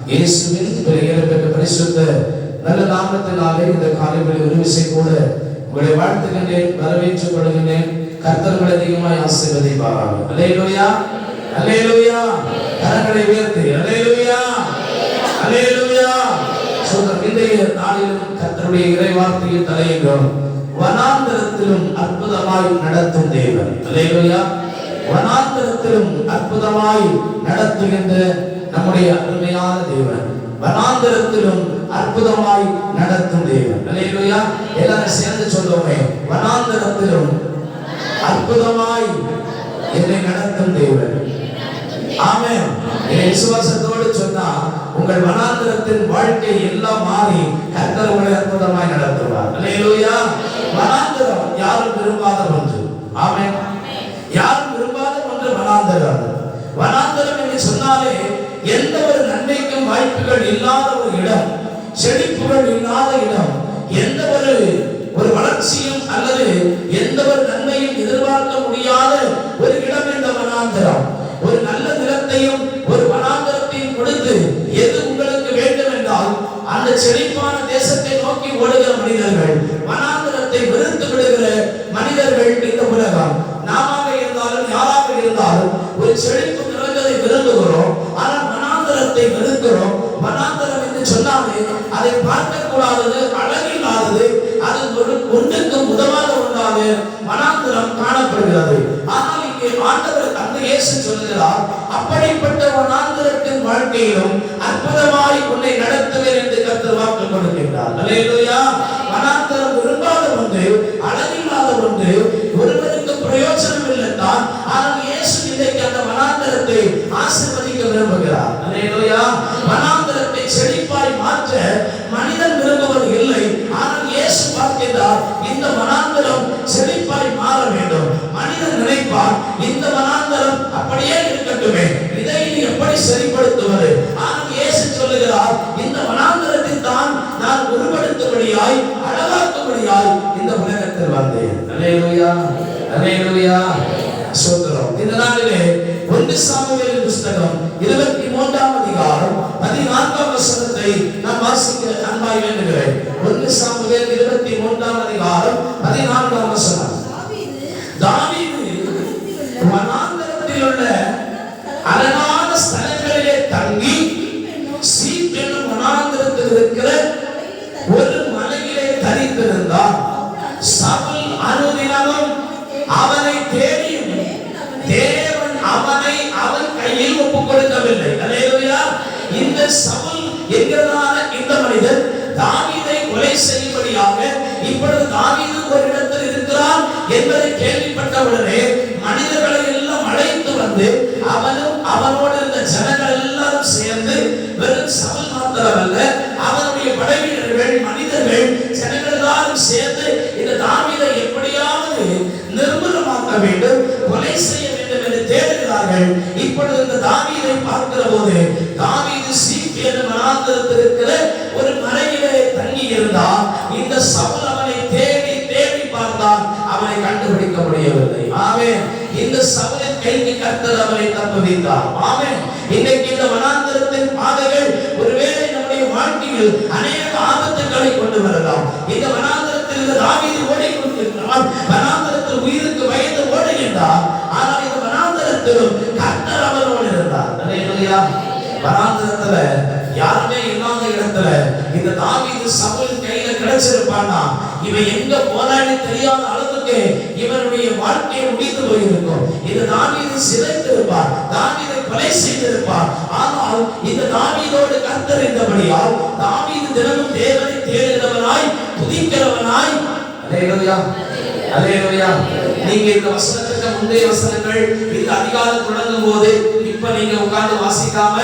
இயேசுவின் பெரிய பரிசுத்த நல்ல நாமத்தினாலே இந்த காலையில் ஒரு விசை கூட உங்களை வாழ்த்துகின்றேன், வரவேற்றுக் கொள்கின்றேன். கர்த்தர் உங்களை அதிகமாய் ஆசீர்வதிப்பாராக. அல்லேலூயா, அல்லேலூயா. கரங்களை உயர்த்தி அல்லேலூயா, அல்லேலூயா. இன்றைய நாளிலும் கர்த்தருடைய இறை வார்த்தையில் தலையிடும். வனாந்தரத்திலும் அற்புதமாய் நடத்தும் தேவன். அல்லேலூயா. வனாந்தரத்திலும் அற்புதமாய் நடத்துகின்ற நம்முடைய அருமையான தேவன், வனாந்தரத்திலும் அற்புதமாய் நடத்தும் தேவன். அல்லேலூயா. எல்லாரும் சேர்ந்து சொல்லுவோமே, வனாந்தரத்திலும் அற்புதமாய் என்னை நடத்தும் தேவன். ஆமென். விசுவாசத்தோடு சொன்னா உங்கள் வனாந்தரத்தின் வாழ்க்கை எல்லாம் மாறி கர்த்தர் உங்களை அற்புதமாய் நடத்துவார். அல்லேலூயா. வனாந்தரம் யாரும் விரும்பாத ஒன்று. ஆமென். யாரும் விரும்பாத ஒன்று வனாந்தரம். வனாந்தரம் என்று சொன்னாலே எந்த ஒரு நன்மைக்கும் வாய்ப்புகள் இல்லாத ஒரு இடம், செழிப்புகள் இல்லாத இடம், எந்த ஒரு வளர்ச்சியும் அல்லது எந்த ஒரு நன்மையும் எதிர்பார்க்க முடியாத ஒரு இடம் இந்த வனாந்தரம். ஒரு நல்ல நிலத்தையும் ஒரு வனாந்தரத்தையும் கொடுத்து எது உங்களுக்கு வேண்டும் என்றால் அந்த செழிப்பான தேசத்தை நோக்கி ஓடுகிற மனிதர்கள், வனாந்தரத்தை வெறுத்து விடுகிற மனிதர்கள் இந்த உலகம். நாம இருந்தாலும் யாராக இருந்தாலும் ஒரு செழிப்பு நிறைந்ததை விரும்புகிறோம், ஆனால் வனாந்தரத்தை வெறுக்கிறோம். வனாந்தரம் என்று சொன்னாலே அதை பார்க்க கூடாதது, அழகில்லாதது, அது ஒன்றுக்கு உதவாத ஒன்றாக வனாந்தரம் காணப்படுகிறது. ஆனால் இங்கே ஆண்டவர் அந்த இயேசு சொல்கிறார், அப்படிப்பட்ட வனாந்தரத்தின் வாழ்க்கையிலும் அற்புதமாய் உன்னை நடத்துவேன் என்று கர்த்தர் வாக்கு கொடுக்கின்றார். அல்லேலூயா. வனாந்தரம் விரும்பாத ஒன்று, அழகில்லாத ஒன்று, ஒருவருக்கு பிரயோஜனம் இல்லைத்தான். ஆனால் இயேசு இன்றைக்கு அந்த வனாந்தரத்தை ஆசீர்வதிக்க விரும்புகிறார். அல்லேலூயா. வனாந்தரத்தை செழிப்பாய் மாற்ற மனிதன் விரும்புவது இல்லை, ஆனால் இயேசு பார்க்கிறார் இந்த வனாந்தரம் செழிப்பாய் மாற வேண்டும். மனிதன் நினைப்பார் இந்த வனாந்தரம் அப்படியே இருக்கட்டுமே, இதை எப்படி சரிப்படுத்துவது? ஆனால் இயேசு சொல்லுகிறார், இந்த வனாந்தரத்தை தான் நான் உருவெடுத்தபடியாய் அழகாக்கும்படியாய் இந்த உலகத்தில் வந்தேன். அல்லேலூயா, அல்லேலூயா. சோதரம். இந்த நாளிலே 1 சாமுவேல் புத்தகம் 23ஆம் அதிகாரம் 14ஆம் வசனத்தை நாம் வாசிக்க அன்பாய் வேண்டுகிறேன். 1 சாமுவேல் 23ஆம் அதிகாரம் 14ஆம் வசனம். தாவீது வனாந்தரத்தில் உள்ள அரணான ஸ்தலங்களிலே தங்கி சீப் என்னும் வனாந்தரத்தில் இருக்கிற ஒரு மலையிலே தரித்திருந்தான். சவுல் அனுதினமும் அவனை தேடியும் தேவன் அவனை அவன் கையில் ஒப்புக் கொடுக்கவில்லை. அல்லேலூயா. இந்த சவுல் என்கிறதான இந்த மனிதன் தாவீதை கொலை செய்யும்படியாக இப்பொழுது தாவீது ஒரு இடத்தில் இருக்கிறான் என்பதை கேள்விப்பட்டவுடனே மனிதர்களை எல்லாம் அழைத்து வந்து அவனும் அவனோடு இருந்த ஜனங்கள் எல்லாரும் சேர்ந்து, வெறும் சவுல் மாத்திரமல்ல, அவனுடைய படைவீரர்கள், மனிதர்கள், ஜனங்கள் எல்லாரும் சேர்ந்து இந்த தாவீதை எப்படியாவது நிர்மூலமாக்க வேண்டும், கொலை செய்ய வேண்டும் என்று தேடுகிறார்கள். இப்பொழுது இந்த தாவீதை பார்க்கிற போது தாவீது சீப் என்னும் வனாந்தரத்தில் இருக்கிற ஒரு மலையிலே தங்கி இருந்தான். இந்த சவுல் அவனை தேடி தேடி பார்த்தான், அவனை கண்டுபிடிக்க முடியவில்லை. ஆமென். இந்த சவுலின் கைக்கு கர்த்தர் அவனை தப்புவித்தார். ஆமென். இன்னைக்கு இந்த வனாந்தரத்தின் பாதைகள் ஒருவேளை நம்முடைய வாழ்க்கையில் அநேக ஆபத்துக்களை கொண்டு வரலாம். இந்த வனாந்தரத்தில் இந்த தாவீது ஓடிக்கொண்டிருக்கிறான், வனாந்தரத்தில் உயிருக்கு பயந்து ஓடுகின்றார். ஆனால் இந்த வனாந்தரத்திலும் கர்த்தர் அவனோடு இருந்தார். அல்லேலூயா. வனாந்தரத்துல யாருமே இல்லாத இடத்துல இந்த தாவீது சவுல் கையில கிடைச்சிருப்பானா, இவன் எங்க போனான்னு தெரியாத அளவுக்கு இவனுடைய வாழ்க்கை முடிந்து போயிருக்கும். இந்த தாவீது சிதைத்திருப்பார், தாவீதை கொலை செய்திருப்பார். ஆனால் இந்த தாவீதோடு கர்த்தர் இருந்தபடியால் தாவீது தினமும் தேவனை தேடுகிறவனாய் துதிக்கிறவனாய். அல்லேலூயா, அல்லேலூயா. நீங்க இந்த வசனத்துக்கு முந்தைய வசனங்கள் இந்த அதிகாரம் தொடங்கும் போது இப்ப நீங்க உட்கார்ந்து வாசிக்காம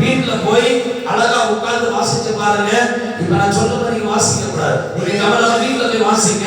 வீட்டுல போய் அழகா உட்கார்ந்து வாசிச்சு பாருங்க. இப்ப நான் சொன்னதை நீங்க வாசிக்க கூடாது, நீங்க கவனமா வீட்டுல போய் வாசிங்க.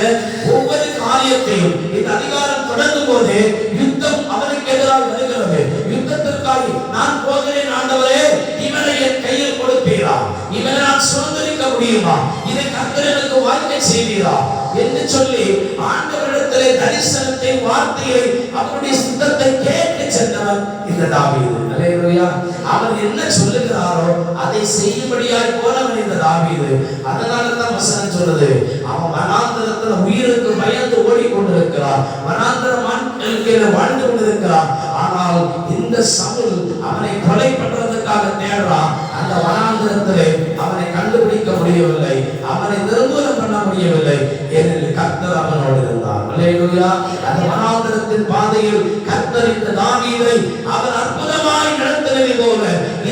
ஒவ்வொரு காரியத்தையும் இந்த அதிகாரம் தொடங்கும் போது யுத்தம் அவனுக்கு எதிராக வருகிறது. யுத்தத்திற்காக நான் போகிறேன் ஆண்டவரே, இவனை என் கையில் கொடுப்பீரா, இவனை நான் சுதந்திரிக்க முடியுமா, இதை கர்த்தர் எனக்கு வாழ்க்கை செய்வீரா, என்று சொல்லி ஆண்டவரிடத்திலே தரிசனத்தை, வார்த்தையை, அவருடைய சித்தத்தை கேட்டு சென்றவன் இந்த தாவீது. அல்லேலூயா. அவர் என்ன சொல்லுகிறாரோ அதை செய்யும்படியாய் போனவன் இந்த தாவீது. அதனால தான் வசனம் சொல்லுது, அவன் வனாந்தரத்துல உயிருக்கு பயந்து ஓடிக்கொண்டிருக்கிறான், வனாந்தர வாழ்க்கையில வாழ்ந்து கொண்டிருக்கிறான். ஆனால் இந்த சவுல் அவனை கொலை பண்றதுக்காக தேடுறான். அந்த வனாந்தரத்திலே அவனை கண்டுபிடிக்க முடியவில்லை, அவனை நிர்மூலம் பண்ண முடியவில்லை. ஏனெனில் கர்த்தர் அவனோடு இருந்தார். அல்லேலூயா. அந்த வனாந்தரத்தின் பாதையில் கர்த்தர் இந்த தாவீதை அவர் அற்புதமாய் நடத்தினது போல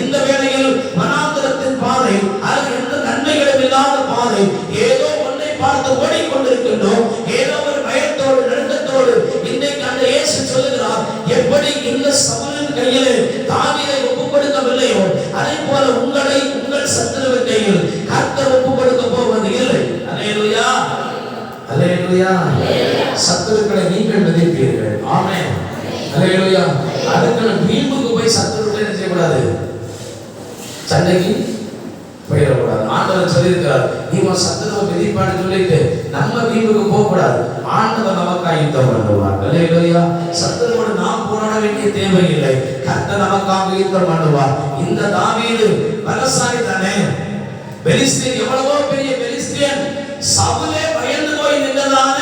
இந்த வேளையில் வனாந்தரத்தின் பாதை, அது எந்த நன்மைகளும் இல்லாத பாதை, ஏதோ ஒன்றை பார்த்து ஓடிக்கொண்டிருக்கின்றோம், ஏதோ ஒரு பயத்தோடு நடுக்கத்தோடு இன்றைக்கு அந்த இயேசு சொல்லுகிறார், எப்படி இந்த சவுலின் கையிலே தாவீதை ஒப்புக் கொடுக்கவில்லையோ அதே போல உங்களை உங்கள் சத்துருவின் கையில் கர்த்தர் ஒப்புக் கொடுக்க போவது இல்லை. அல்லேலூயா. அல்லேலூயா. சத்துருக்களை நீங்கள் மிதிப்பீர்கள். ஆமென். அல்லேலூயா. அதுக்கு வீம்புக்கு போய் சத்துருக்களை என்ன செய்யக்கூடாது, சண்டைக்கு போயிடக்கூடாது. ஆண்டவர் சொல்லியிருக்கிறார், நீ உன் சத்துருவை மிதிப்பான்னு சொல்லிட்டு நம்ம வீம்புக்கு போகக்கூடாது. ஆண்டவர் நமக்காக யுத்தம் பண்ணுவார். அல்லேலூயா. சத்துருவோடு நாம் போராட வேண்டிய தேவையில்லை, கர்த்தர் நமக்காக யுத்தம் பண்ணுவார். இந்த தாவீது பலசாலி தானே. பெலிஸ்தீன் எவ்வளவோ பெரிய பெலிஸ்தீன், சவுலே பயந்து போய் நின்றதான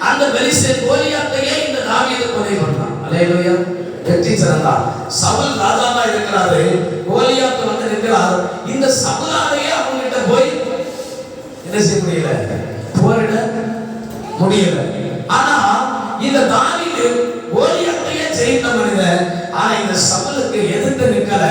அந்த பெலிஸ்தீன் கோலியாத்தையே இந்த தாவீது கொலை பண்ணான். அல்லேலூயா. வெற்றி சிறந்தார். சவுல் ராஜாவா இருக்கிறாரு, கோலியாத் வந்து நிற்கிறார். இந்த சவுலாலேயே அவங்க கிட்ட போய் என்ன செய்ய முடியல, போரிட முடியல. ஆனா இந்த தாவீது கோலியாத்தையே ஜெயித்த மனிதன். ஆனா இந்த சவுலுக்கு எதிர்த்து நிற்கல,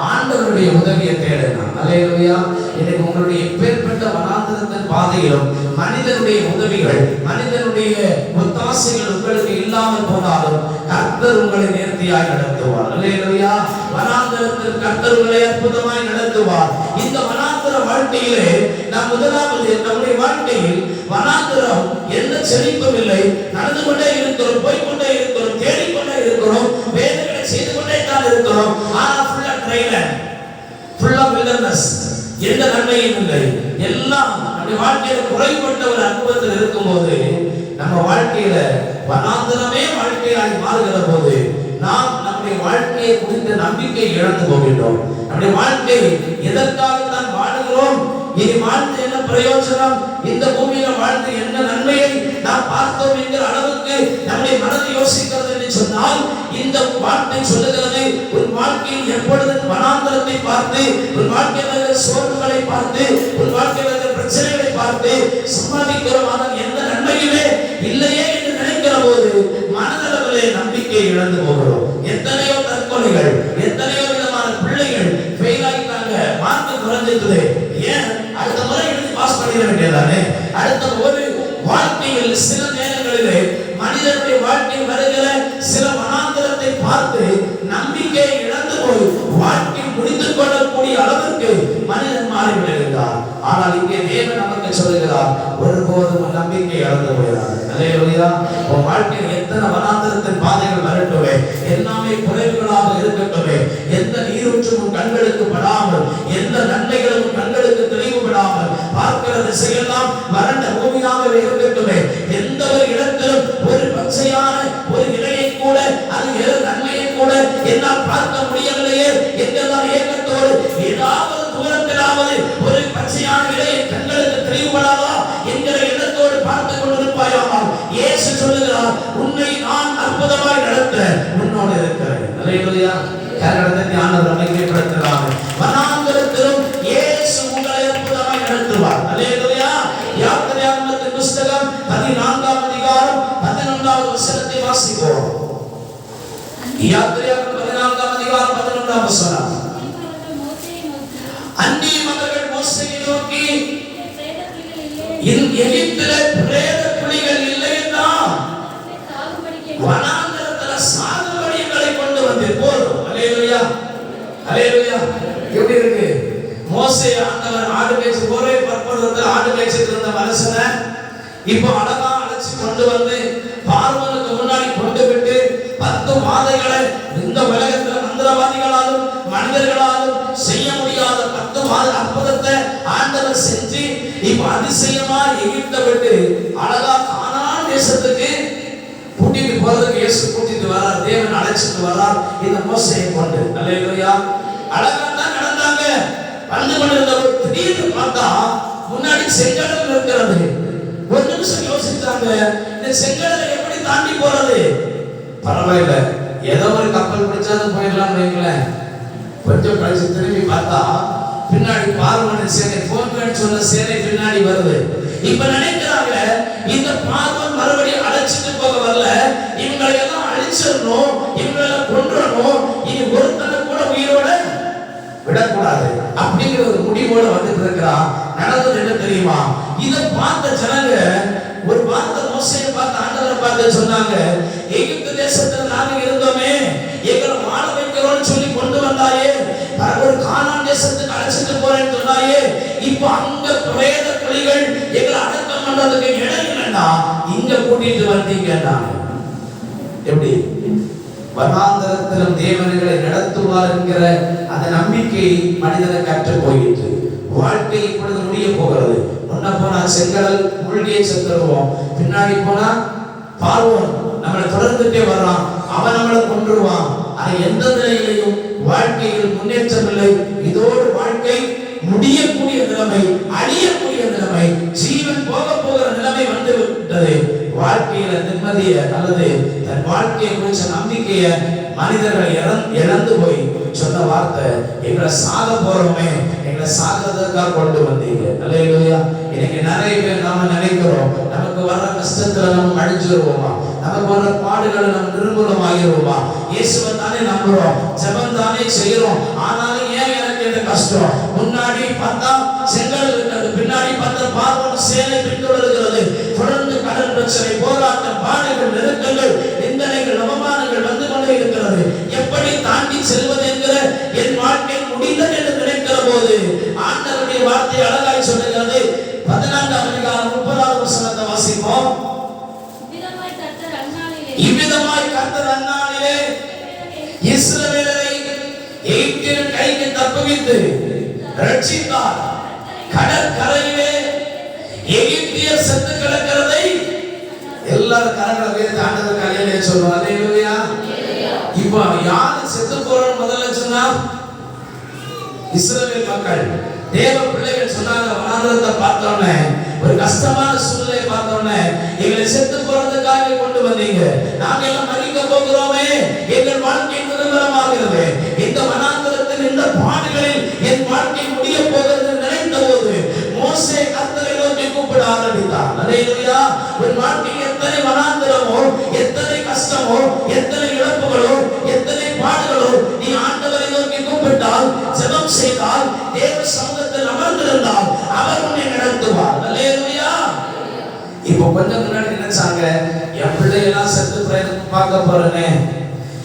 ஆண்டவருடைய உதவியை தேடினான். அல்லேலூயா. இன்னைக்கு உங்களுடைய எப்பேற்பட்ட வனாந்தரத்தின் பாதையிலும் மனிதனுடைய உதவிகள், மனிதனுடைய ஒத்தாசைகள் உங்களுக்கு இல்லாமல் போனாலும் கர்த்தர் உங்களை நேர்த்தியாய் நடத்துவார். அல்லேலூயா. வனாந்தரத்தில் கர்த்தர் உங்களை அற்புதமாய் நடத்துவார். இந்த வனாந்தர வாழ்க்கையிலே நாம் முதலாவது நம்முடைய வாழ்க்கையில் வனாந்தரம் எந்த செழிப்பும் இல்லை, நடந்து கொண்டே இருக்கிறோம், போய்கொண்டே இருக்கிறோம், தேடிக்கொண்டே இருக்கிறோம், வேலைகளை செய்து கொண்டே தான் இருக்கிறோம். ஆனா ஃபுல்லா ட்ரைலண்ட், ஃபுல்லா வில்டர்னஸ், எந்த நன்மையும் இல்லை. எல்லாம் நம்முடைய வாழ்க்கையில குறைபட்ட ஒரு அனுபவத்தில் இருக்கும்போது, நம்ம வாழ்க்கையில வனாந்தரமே வாழ்க்கையாய் மாறுகிற போது நாம் நம்முடைய வாழ்க்கையை குறித்த நம்பிக்கை இழந்து போகின்றோம். நம்முடைய வாழ்க்கை எதற்காக தான் வாழுகிறோம், இனி வாழ்ந்து என்ன பிரயோஜனம், இந்த பூமியில வாழ்ந்து என்ன நன்மையை நாம் பார்த்தோம் என்கிற அளவுக்கு நம்முடைய மனதை யோசிக்கிறது என்று சொன்னால், இந்த வார்த்தை சொல்லுகிறது, உன் வாழ்க்கையில் எப்பொழுது வனாந்தரத்தை பார்த்து, உன் வாழ்க்கையில் சோர்வுகளை பார்த்து, உன் வாழ்க்கையில் பிரச்சனைகளை பார்த்து சம்பாதிக்கிறோம், ஆனால் எந்த நன்மையுமே இல்லையே என்று நினைக்கிற போது மனதளவிலே நம்பிக்கை இழந்து போகிறோம். எத்தனையோ தற்கொலைகள், எத்தனையோ விதமான பிள்ளைகள் ஃபெயில் ஆகிட்டாங்க, மார்க் குறைஞ்சிருக்குது. ஏன் அடுத்த முறை எழுதி பாஸ் பண்ணிட வேண்டியதானே? அடுத்த ஒரு வாழ்க்கையில் சில நேரங்களிலே மனிதனுடைய வாழ்க்கையில் வருகிற சில வனாந்தரத்தை பார்த்து நம்பிக்கை இழந்து போய் வாழ்க்கை முடித்துக் கொள்ளக்கூடிய அளவிற்கு மனிதன் மாறிவிடுகிறார். ஆனால் இங்கே தேவன் நமக்கு சொல்லுகிறார், ஒருபோதும் நம்பிக்கை இழந்து போகிறார். அல்லேலூயா. உன் வாழ்க்கையில் எத்தனை வனாந்தரத்தின் பாதைகள் வரட்டுமே, எல்லாமே குறைவுகளாக இருக்கட்டுமே, எந்த நீரூற்றும் கண்களுக்கு படாமல், எந்த நன்மைகளும் கண்களுக்கு தெளிவுபடாமல், பார்க்கிற திசையெல்லாம் வறண்ட பூமியாகவே இருக்கட்டுமே, எந்த ஒரு இடத்திலும் ஒரு பச்சையான ஒரு இலையை கூட, அது ஏதோ நன்மையை கூட என்னால் பார்க்க முடியவில்லையே என்கிறதான ஏக்கத்தோடு ஏதாவது தூரத்திலாவது ஒரு பச்சையான இலையை கண்களுக்கு தெளிவுபடாதா என்கிற எண்ணத்தோடு பார்த்துக் கொண்டிருப்பாயானால் இயேசு சொல்லுகிறார், உன்னை நான் அற்புதமாய் நடத்த உன்னோடு இருக்கிறேன். அல்லேலூயா. கேரளத்தை ஆண்டவர் நம்மை மேம்படுத்துகிறார். வனாந்தரத்திலும் இயேசு உங்களை அற்புதமாய் நடத்துவார். அல்லேலூயா. யாத்திராகமத்தின் புத்தகம் 14ஆம் அதிகாரம் 11வது வசனத்தை வாசிப்போம். யாத்திராகமம் 14ஆம் அதிகாரம் 11ஆம் வசனம். அந்நிய மகர்கள் மோசேயை நோக்கி, எகிப்திலே பிரேத புலிகள் இல்லை என்றால் வனாந்தரத்தில் சாகுபடி எங்களை கொண்டு வந்து போதும். அல்லேலூயா. அல்லேலூயா. எப்படி இருக்கு? மோசே ஆண்டவர் ஆடு மேய்ச்சி ஒரே பற்பதத்தில் ஆடு மேய்ச்சிட்டு இருந்த மனுஷனை இப்போ அழகா அழைச்சி கொண்டு வந்து பார்வோனுக்கு முன்னாடி கொண்டு விட்டு 10 வாதைகளை இந்த உலகத்தில் மந்திரவாதிகளாலும் மனிதர்களாலும் செய்ய முடியாத 10 அற்புதத்தை ஆண்டவர் செஞ்சு இப்ப அதிசயமா எகிப்தை விட்டு அழகா கானான் தேசத்துக்கு கூட்டிட்டு போறதுக்கு இயேசு கூட்டிட்டு வரார். தேவன் அழைச்சிட்டு வரார் இந்த மோசேயை கொண்டு. அல்லேலூயா. அழகா தான் நடந்தாங்க. வந்து கொண்டிருந்த திடீர்னு பார்த்தா முன்னாடி செங்கடல் இருக்கிறது. ஒரு நிமிஷம் யோசிச்சாங்க, இந்த செங்கடலை எப்படி தாண்டி போறது? பரவாயில்ல, ஏதோ ஒரு கப்பல் பிடிச்சாலும் போயிடலாம் வைங்களேன். கொஞ்சம் கழிச்சு திரும்பி பார்த்தா பின்னாடி பார்வன் சேனை போன் சொன்ன சேனை பின்னாடி வருது. இப்ப நினைக்கிறாங்க இந்த பார்வன் மறுபடியும் அழைச்சிட்டு போக வரல, இவங்களை எல்லாம் அழிச்சிடணும், இவங்களை கொன்றணும், இனி ஒருத்தனை கூட உயிரோட விடக்கூடாது அப்படிங்கிற ஒரு முடிவோட வந்துட்டு இருக்கிறான். நடந்தது என்ன தெரியுமா? இதை பார்த்த ஜனங்க ஒரு வார்த்தை மோசேயை பார்த்து ஆண்டவரை பார்த்து சொன்னாங்க, எகிப்து தேசத்துல நாங்க இருந்தோமே, எங்களை வாழ வைக்கிறோம்னு சொல்லி கொண்டு வந்தாயே, ஒரு கானான் தேசத்துக்கு அழைச்சிட்டு போறேன்னு சொன்னாயே, இப்ப அங்க பிரேத குழிகள் எங்களை அடக்கம் பண்றதுக்கு இடம் இல்லைன்னா இங்க கூட்டிட்டு வந்தீங்கன்னா எப்படி? வனாந்தரத்திலும் தேவன்களை நடத்துவார் என்கிற அந்த நம்பிக்கை மனிதனை கற்று போயிட்டு வாழ்க்கை இப்பொழுது முடிய போகிறது. முன்ன போனா செங்கடல் மூழ்கியே செத்துருவோம், பின்னாடி போனா பார்வோன் நம்மளை தொடர்ந்துட்டே வர்றான், அவன் நம்மளை கொன்றுவான். ஆனா எந்த நிலையிலையும் வாழ்க்கையில் முன்னேற்றம் இல்லை. இதோடு வாழ்க்கை முடியக்கூடிய நிலைமை, அழியக்கூடிய நிலைமை, ஜீவன் போக போகிற நிலைமை வந்து விட்டது. வாழ்க்கையில நிம்மதிய அல்லது தன் வாழ்க்கையை குறிச்ச நம்பிக்கைய மனிதர்கள் இழந்து போய் சொன்ன வார்த்தை, எங்களை சாக போறோமே, எங்களை சாகிறதுக்காக கொண்டு வந்தீங்க. அல்லேலூயா. இன்னைக்கு நிறைய பேர் நாம நினைக்கிறோம், நமக்கு வர்ற கஷ்டத்துல நம்ம அழிஞ்சிருவோமா, நமக்கு வர்ற பாடுகளை நம்ம நிர்மூலம் ஆகிருவோமா, இயேசுவை தானே நம்புறோம், ஜெபம் தானே செய்யறோம், ஆனாலும் ஏன் எனக்கு இந்த கஷ்டம்? முன்னாடி பார்த்தா செங்கல் இருக்கிறது, பின்னாடி பார்த்தா பார்வோன் சேனை பின்தொடர்கிறது, தொடர்ந்து கடல் பிரச்சனை, போராட்டம், பாடுகள், நெருக்கங்கள், நிந்தனைகள், அவமானங்கள் வந்து கொண்டே இருக்கிறது. எப்படி தாண்டி செல்வது என்கிற என் வாழ்க்கை முடிந்தது என்று நினைக்கிற போது ஆண்டவருடைய வார்த்தை அழகாய் சொல்லுகிறது. 14ஆம் அதிகாரம் 30வது வசனத்தை வாசிப்போம். இவ்விதமாய் கர்த்தர் அந்நாளிலே இஸ்ரவேலரை எகிப்தியரின் கைக்கு தப்புவித்து ரட்சித்தார். கடற்கரையிலே எகிப்தியர் செத்து கிடக்கிறதை எல்லாரும் கரங்களை உயர்த்தி ஆண்டவர் கையிலே சொல்லுவாங்க. அல்லேலூயா. இப்போ யாரு செத்து போறோம்னு முதல்ல சொன்னா இஸ்ரவேல் மக்கள், தேவ பிள்ளைகள் சொன்னாங்க. வனாந்தரத்தை பார்த்தோன்னே, ஒரு கஷ்டமான சூழ்நிலை பார்த்தோன்னே, எங்களை செத்து போறதுக்காக கொண்டு வந்தீங்க, நாங்க எல்லாம் மறிக்க போகிறோமே, எங்கள் வாழ்க்கை நிரந்தரமாகிறது, இந்த வனாந்தரத்தில் இந்த பாடுகளில் என் வாழ்க்கை முடிய போகிறது நினைத்த போது மோசே கர்த்தரை நோக்கி கூப்பிட ஆரம்பித்தார். அல்லேலூயா. உன் வாழ்க்கை எத்தனை வனாந்தரமோ, எத்தனை கஷ்டமோ, எத்தனை இழப்புகளோ, எத்தனை பாடுகளோ, நீ ஆண்டவரை நோக்கி கூப்பிட்டால், ஜெபம் செய்தால், தேவ சமூகத்தில் அமர்ந்திருந்தால் அவர் உன்னை நடத்துவார். அல்லேலூயா. இப்போ கொஞ்சம் முன்னாடி நினைச்சாங்க, என் பிள்ளையெல்லாம் செத்து பிரேதம் பார்க்க போறேனே,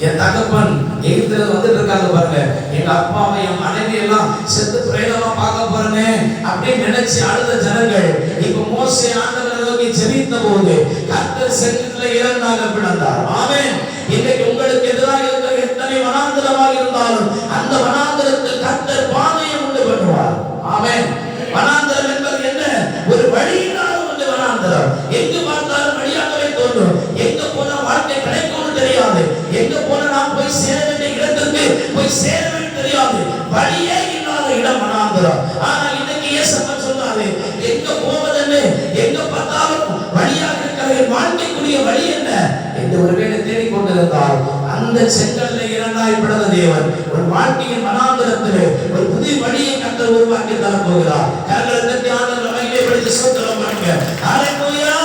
என் தகப்பன் எகிப்துல வந்துட்டு இருக்காங்க பாருங்க, எங்க அப்பாவை என் மனைவி எல்லாம் செத்து பிரேதமா பார்க்க போறேனே அப்படின்னு நினைச்சு அழுத ஜனங்கள் இப்ப மோசே ஆண்டவரை நோக்கி ஜெபித்த போது கர்த்தர் செங்கடலை இரண்டாக பிளந்தார். ஆமென். இன்னைக்கு உங்களுக்கு எதிராக இருக்கிற எத்தனை வனாந்தரமாக இருந்தாலும் அந்த வனாந்தரத்தில் கர்த்தர் பாதையை உண்டு பண்ணுவார். ஆமென். வனாந்தரம் என்பது என்ன? ஒரு வழியினால உண்டு வனாந்தரம். எங்கு பார்த்தாலும் வழியாகவே தோன்றும், எங்க போனா வாழ்க்கை கிடைக்கும்னு தெரியாது, எங்க போனா நாம் போய் சேர வேண்டிய இடத்துக்கு போய் சேரவே தெரியாது, வழியே இல்லாத இடம் வனாந்தரம். ஆனா இன்னைக்கு இயேசுவா சொன்னாரு, எங்க போவதுன்னு, எங்க பார்த்தாலும் வழியாக இருக்கிற வாழ்க்கைக்குரிய வழி என்ன என்று ஒருவேளை தேடிக்கொண்டிருந்தால் அந்த செங்கல்லை இரண்டாய் பிளந்த தேவன் ஒரு வாழ்க்கையின் வனாந்தரத்திலே ஒரு புதிய வழியை கர்த்தர் உருவாக்கி தர போகிறார். கரங்களை தட்டி ஆண்டவரை மகிமைப்படுத்தி ஸ்தோத்திரம் பண்ணுங்க. ஹல்லேலூயா.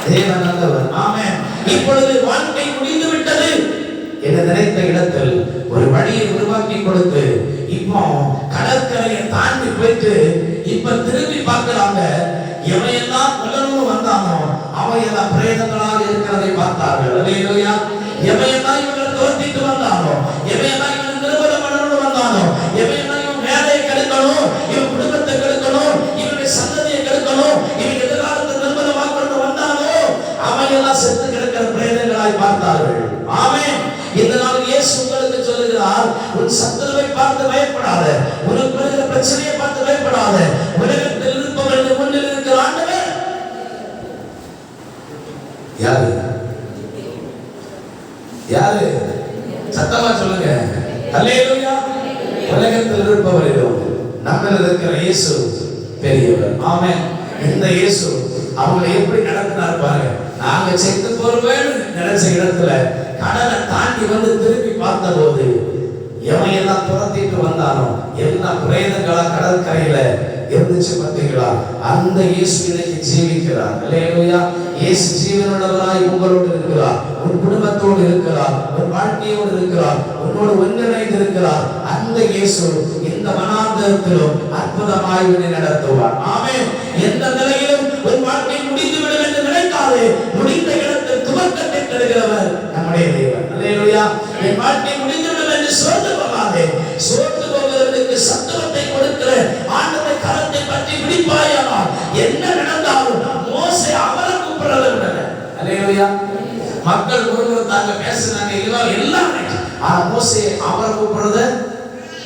தேவன் நல்லவர். ஆமென். இப்பொழுது வாழ்க்கை முடிந்து விட்டது என நினைத்த இடத்தில் ஒரு வழியை உருவாக்கி கொடுத்து இப்போ கடற்கரையை தாண்டி போயிட்டு இப்ப திரும்பி பார்க்கிறாங்க. எவையெல்லாம் கொல்லணும்னு வந்தானோ அவையெல்லாம் பிரேதங்களாக இருக்கிறதை பார்த்தார்கள். அல்லேலூயா. எவையெல்லாம் இவங்களை தோற்றிட்டு வந்தானோ, எவையெல்லாம் இவன் நிறுவனம் பண்ணணும்னு வந்தானோ, எவையெல்லாம் இவன் வேலையை கெடுக்கணும், இவன் குடும்பத்தை கெடுக்கணும், இவனுடைய சந்ததியை கெடுக்கணும், இவன் எதிர்காலத்தை நிர்மலமாக்கணும்னு வந்தானோ அவையெல்லாம் செத்து கிடக்கிற பிரேதங்களாய் பார்த்தார்கள். ஆமென். இந்த நாள் இயேசு உங்களுக்கு சொல்லுகிறார், உன் சத்துருவை பார்த்து பயப்படாத, உனக்கு வருகிற பிரச்சனை மாறாத உலகத்தில் இருப்பவர்கள் முன்னில் இருக்கிற ஆண்டவர் யாரு? யாரு? சத்தமா சொல்லுங்க. அல்லேலூயா. உலகத்தில் இருப்பவரிலும் நம்மில் இருக்கிற இயேசு பெரியவர். ஆமென். இந்த இயேசு அவங்களை எப்படி நடத்தினார் பாருங்க. நாங்க செத்து போறோம்னு நினைச்ச இடத்துல கடலை தாண்டி வந்து திருப்பி பார்த்த போது எவன் எல்லாம் துரத்திட்டு வந்தானோ எல்லாம் பிரேதங்களா கடற்கரையில இருந்துச்சு பார்த்தீங்களா? அந்த இயேசு இன்னைக்கு ஜீவிக்கிறார். அல்லேலூயா. இயேசு ஜீவனுள்ளவராய் உங்களோடு இருக்கிறார், உன் குடும்பத்தோடு இருக்கிறார், உன் வாழ்க்கையோடு இருக்கிறார், உன்னோடு ஒன்றிணைந்து இருக்கிறார். அந்த இயேசு இந்த வனாந்தரத்திலும் அற்புதமாய் உன்னை நடத்துவார். ஆமென். எந்த நிலையிலும் உன் வாழ்க்கை முடிந்துவிடும் என்று நினைக்காதே. முடிந்த இடத்தில் துவக்கத்தை தருகிறவர் நம்முடைய தேவன். அல்லேலூயா. என் வாழ்க்கை முடிந்துவிடும் என்று சோர்ந்து போகாதே. சோர்ந்து போவதற்கு சத்துவத்தை கொடுக்கிற ஆண்டவருடைய கரத்தை பற்றி பிடிப்பாயானால் என்ன நடந்தாலும் மோசே அவரை கூப்பிடுறத விடல. அல்லேலூயா. மக்கள் ஒருவர் தாங்க பேசுறாங்க எல்லாம், ஆனா மோசே அவரை கூப்பிடுறத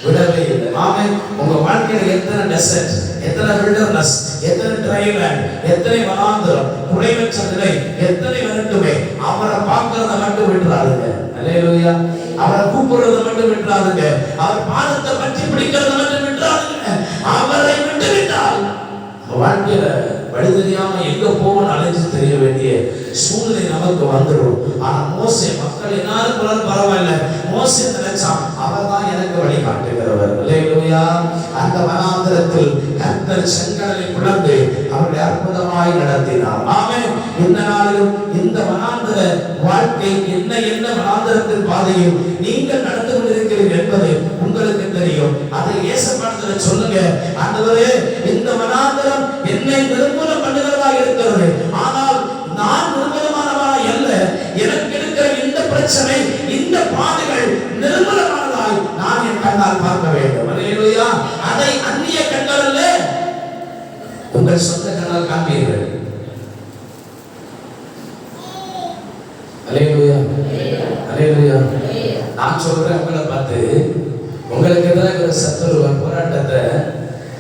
விடவே இல்லை. ஆமென். உங்க வாழ்க்கையில எத்தனை டெசர்ட், எத்தனை வில்டர்னஸ், எத்தனை ட்ரை லேண்ட், எத்தனை வனாந்தரம், குறைவற்ற நிலை, எத்தனை வரட்டுமே அவரை பார்க்கறத மட்டும் விட்டுறாதுங்க. அல்லேலூயா. அவரை கூப்பிடுறத மட்டும் விட்டுறாதுங்க. அவர் பாதத்தை பற்றி பிடிக்கிறத மட்டும் விட்டுறாதுங்க. அவரை விட்டு விட்டால் வாழ்க்கையில வழி தெரியாம எங்க போகணும் அலைஞ்சு தெரிய வேண்டிய சூழ்நிலை நமக்கு வந்துடும். ஆனா மோசே மக்கள் எல்லாரும் பரவாயில்ல, மோசே நினைச்சான் அவர் தான் எனக்கு வழி காட்டுகிறவர். அல்லேலூயா. அந்த வனாந்தரத்தில் கர்த்தர் செங்கடலை பிளந்து அவருடைய அற்புதமாய் நடத்தினார். ஆமென். இந்த நாளிலும் இந்த வனாந்தர வாழ்க்கை என்ன என்ன வனாந்தரத்தின் பாதையில் நீங்கள் நடந்து கொண்டிருக்கிறீர்கள் என்பது உங்களுக்கு தெரியும். அதை ஏசப்பாடத்துல சொல்லுங்க. ஆண்டவரே, இந்த வனாந்தரம் என்னை நிர்மூலம் பண்ணுகிறதா இருக்கிறது, ஆனால் நான் நிர்மூலமானவனாய் அல்ல. எனக்கு இருக்கிற இந்த பிரச்சனை, இந்த பாதைகள் நிர்மூலமானதாய் நான் என் கண்ணால் பார்க்க வேண்டும். அல்லேலூயா. அதை அந்நிய கண்கள் அல்ல, உங்கள் சொந்த கண்ணால் காண்பீர்கள். அல்லேலூயா. அல்லேலூயா. நான் சொல்றேன் உங்களை பார்த்து, உங்களுக்கு எதிராக ஒரு சத்துருவ போராட்டத்தை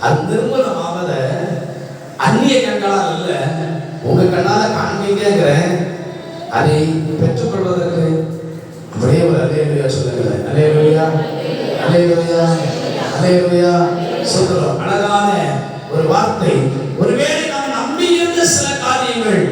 அது நிர்மூலமாவத அந்நிய கண்களால் அல்ல, உங்க கண்ணால காண்பீங்கிறேன். அதை பெற்றுக்கொள்வதற்கு அப்படியே ஒரு அல்லேலூயா சொல்லுங்க. அல்லேலூயா. அல்லேலூயா. அல்லேலூயா. சொல்றோம். அழகான ஒரு வார்த்தை. ஒருவேளை நாம் நம்பி இருந்த சில காரியங்கள்,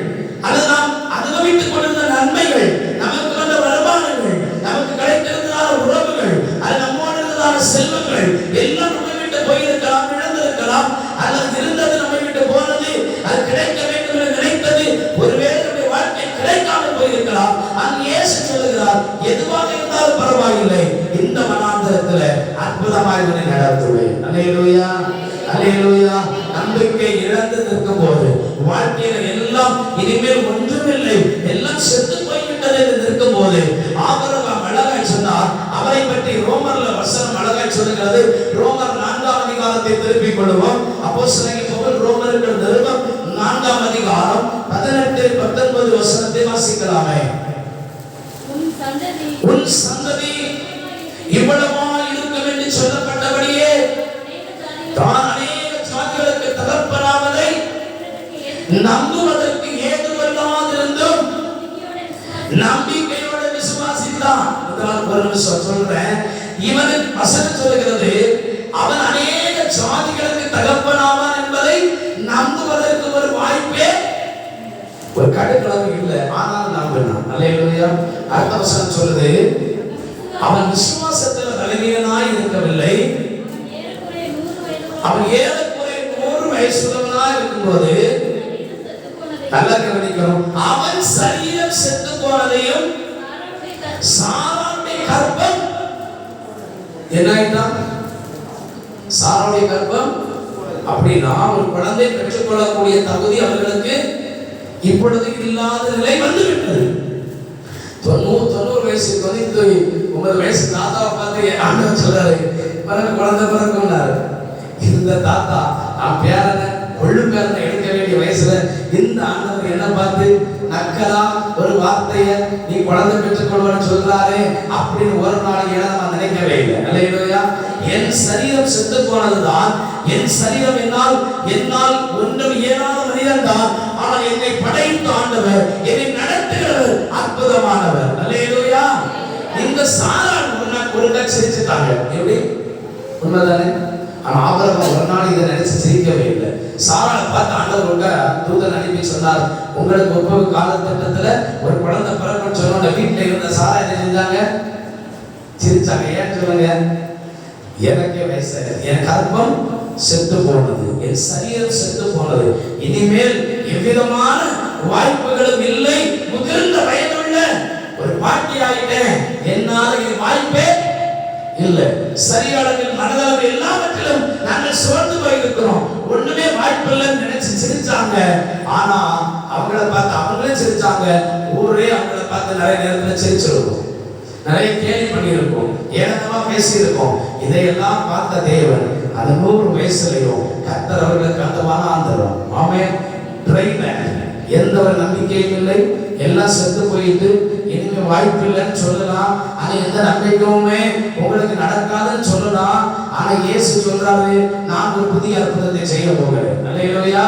அது நாம் அனுபவித்துக் கொண்டிருந்த நன்மைகள், நமக்கு வந்த வருமானங்கள், நமக்கு கிடைத்திருந்ததான உறவுகள், அது நம்மோடு இருந்ததான செல்வங்கள் எல்லாம் நம்மை விட்டு போயிருக்கலாம், இழந்திருக்கலாம். அல்லது இருந்தது நம்மை விட்டு போனது, அது கிடைக்க வேண்டும் என்று நினைத்தது ஒருவேளை நம்முடைய வாழ்க்கை கிடைக்காமல் போயிருக்கலாம். அங்கு இயேசு சொல்லுகிறார், எதுவாக இருந்தாலும் பரவாயில்லை, இந்த வனாந்தரத்தில் அற்புதமாய் உன்னை நடத்துவேன். அல்லேலூயா. அல்லேலூயா. நம்பிக்கை இழந்து நிற்கும் போது, வாழ்க்கையில எல்லாம் இனிமேல் ஒன்றுமில்லை, எல்லாம் செத்து போய்விட்டது என்று நிற்கும் போது, ஆபிரகாம் அழகாய் சொன்னார். அவரை பற்றி ரோமர்ல வசனம் அழகாய் சொல்லுகிறது. ரோமர் 4ஆம் அதிகாரத்தை திருப்பிக் கொள்வோம். அப்போஸ்தலனாகிய பவுல் ரோமருக்கு நிருபம் 4ஆம் அதிகாரம் 18-19 வசனத்தை வாசிக்கலாமே. உன் சந்ததி இவ்வளவாய் இருக்கும் என்று சொல்லப்பட்டபடியே தான் அநேக ஜாதிகளுக்கு தகப்பனாவதை நம்புவதற்கு ஏதுவல்லாதிருந்தும் நம்பிக்கையோடு விசுவாசித்தான். ஒரு நிமிஷம் சொல்றேன். இவன் வசனம் சொல்லுகிறது, அவன் அநேக ஜாதிகளுக்கு தகப்பனாவான் என்பதை நம்புவதற்கு ஒரு வாய்ப்பே, ஒரு கடுகளவு இல்லை, ஆனால் நம்பினான். அல்லேலூயா. அடுத்த வசனம் சொல்லுது, அவன் விசுவாசத்தில் பலவீனனாய் இருக்கவில்லை. அவன் ஏறக்குறைய 100 வயசுள்ளவனாய் இருக்கும்போது, நல்லா கவனிக்கணும், அவன் சரீரம் செத்து போனதையும் சாராளுடைய கர்ப்பம் என்ன ஆயிட்டான்? சாராளுடைய கர்ப்பம் அப்படின்னா ஒரு குழந்தை பெற்றுக்கொள்ளக்கூடிய தகுதி அவர்களுக்கு இப்பொழுது இல்லாத நிலை வந்துவிட்டது. 90 வயசு 99 வயசு தாத்தாவை பார்த்து ஆண்டவர் சொல்றாரு, குழந்தை பிறக்கும்னாரு. இந்த தாத்தா நான் பேரனை கொள்ளு பேரனை எடுக்க வேண்டிய வயசுல இந்த ஆண்டவர் என்ன பார்த்து நக்கலா ஒரு வார்த்தைய நீ குழந்தை பெற்றுக்கொள்வான்னு சொல்றாரு அப்படின்னு ஒரு நாளைக்கு நம்ம நினைக்கவே இல்லை. அல்லேலூயா. என் சரீரம் செத்து போனதுதான், என் சரீரம் என்னால் சொன்னால் என்னால் ஒன்றும் இயலாத மனிதன் தான், ஆனால் என்னை படைத்த ஆண்டவர், என்னை நடத்துகிறவர் அற்புதமானவர். அல்லேலூயா. இந்த சாராள் ஒரு நாள் சிரிச்சுட்டாங்க. எப்படி? உண்மைதானே? ஆனா ஆபிரகாம் ஒரு நாள் இதை நினைச்சு சிரிக்கவே இல்லை. சாராளை பார்த்து ஆண்டவரோட தூதன் அனுப்பி சொன்னார், உங்களுக்கு ஒவ்வொரு காலகட்டத்துல ஒரு குழந்தை பிறக்குன்னு சொன்ன வீட்டுல இருந்த சாரா என்ன செஞ்சாங்க? சிரிச்சாங்க. ஏன் சொல்லுங்க? எனக்கே வயசு, என் கர்ப்பம் செத்து போனது, என் சரீரம் செத்து போனது, இனிமேல் எவ்விதமான வாய்ப்புகளும் இல்லை, முதிர்ந்த வயதுள்ள ஒரு பாட்டி ஆகிட்டேன், என்னால இது வாய்ப்பே இல்லை, சரியளவில் மனதளவில் எல்லாவற்றிலும் நாங்கள் சோர்ந்து போயிருக்கிறோம், ஒண்ணுமே வாய்ப்பு இல்லைன்னு நினைச்சு சிரிச்சாங்க. ஆனா அவங்கள பார்த்து அவங்களே சிரிச்சாங்க. ஊரே அவங்கள பார்த்து நிறைய நேரத்துல சிரிச்சிருக்கும், நிறைய கேலி பண்ணியிருக்கோம், ஏனமா பேசியிருக்கோம். இதையெல்லாம் பார்த்த தேவன் அந்த 100 வயசுலையும் கர்த்தர் அவர்களுக்கு அந்த வனாந்தரம், ஆமென், எந்த ஒரு நம்பிக்கையும் இல்லை, எல்லாம் செத்து போயிட்டு இனிமே வாய்ப்பு இல்லைன்னு சொல்லலாம். ஆனா எந்த நம்பிக்கையுமே உங்களுக்கு நடக்காதுன்னு சொல்லலாம். ஆனா இயேசு சொல்றாரு, நான் ஒரு புதிய அற்புதத்தை செய்ய போகிறேன். அல்லேலூயா.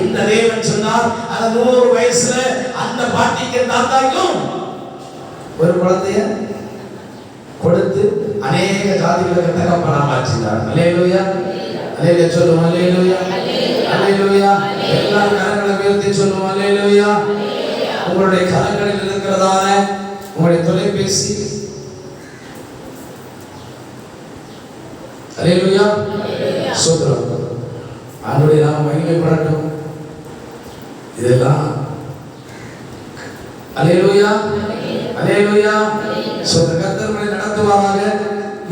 இந்த தேவன் சொன்னார், அந்த 100 வயசுல அந்த பாட்டிக்கு தாத்தாக்கும் ஒரு குழந்தைய கொடுத்து அநேக ஜாதிகளுக்கு தகப்பனா மாற்றினார். அல்லேலூயா. அல்லேலூயா சொல்லுவோம். அல்லேலூயா. அல்லேலூயா. எல்லா கரங்களை உயர்த்தி சொல்லுவோம். அல்லேலூயா. உங்களுடைய கரங்களில் இருக்கிறதான உங்களுடைய தொலைபேசி, அல்லேலூயா, சோதரம், ஆண்டவருடைய நாமம் மகிமைப்படட்டும். இதெல்லாம் அல்லேலூயா, அல்லேலூயா. கர்த்தர் நடத்துவாராக.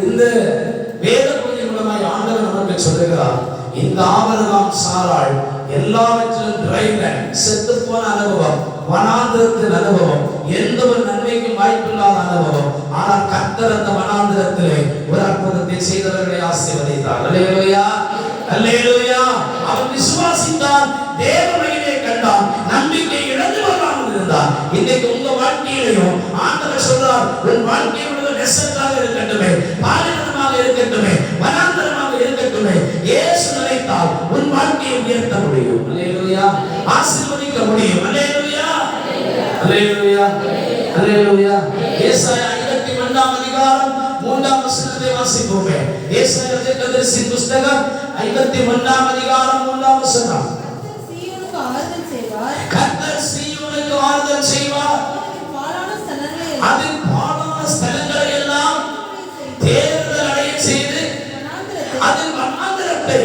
இந்த வேத பகுதி மூலமாய் ஆண்டவர் நமக்கு சொல்லுகிறார், இந்த ஆபிரகாம் சாராள் எல்லாவற்றிலும் டிரைவன், செத்து போன அனுபவம், வனாந்திரத்தின் அனுபவம், எந்த ஒரு நன்மைக்கும் வாய்ப்பில்லாத அனுபவம். ஆனால் கர்த்தர் அந்த வனாந்திரத்திலே ஒரு அற்புதத்தை செய்தவர்களை ஆசீர்வதித்தார். அல்லேலூயா, அல்லேலூயா. அவன் விசுவாசித்தான், தேவ மகிமையை கண்டான், நம்பிக்கை இழந்து வராமல் இருந்தான். இன்னைக்கு உங்க வாழ்க்கையிலையும் ஆண்டவர் சொல்றார், உன் வாழ்க்கை டெசர்ட்டாக இருக்கட்டுமே, பாலைவனமாக இருக்கட்டுமே, வனாந்தரமாக இருக்கட்டுமே, இயேசு நினைத்தால் உன் வாழ்க்கையை உயர்த்த முடியும். அல்லேலூயா. ஆசீர்வதிக்க முடியும். அல்லேலூயா, அல்லேலூயா, அல்லேலூயா. ஏசாயா 51ஆம் அதிகாரம் 3ஆம் வசனத்தை வாசிப்போமே. ஏசாயா தீர்க்கதரிசியின் புத்தகம் 51ஆம் அதிகாரம் 3ஆம் வசனம். கர்த்தர் சீயோனுக்கு ஆறுதல் செய்வார், அதில் பாழான ஸ்தலங்களை எல்லாம் தேர்தல் அடைய செய்து அதில் வனாந்திரத்தை,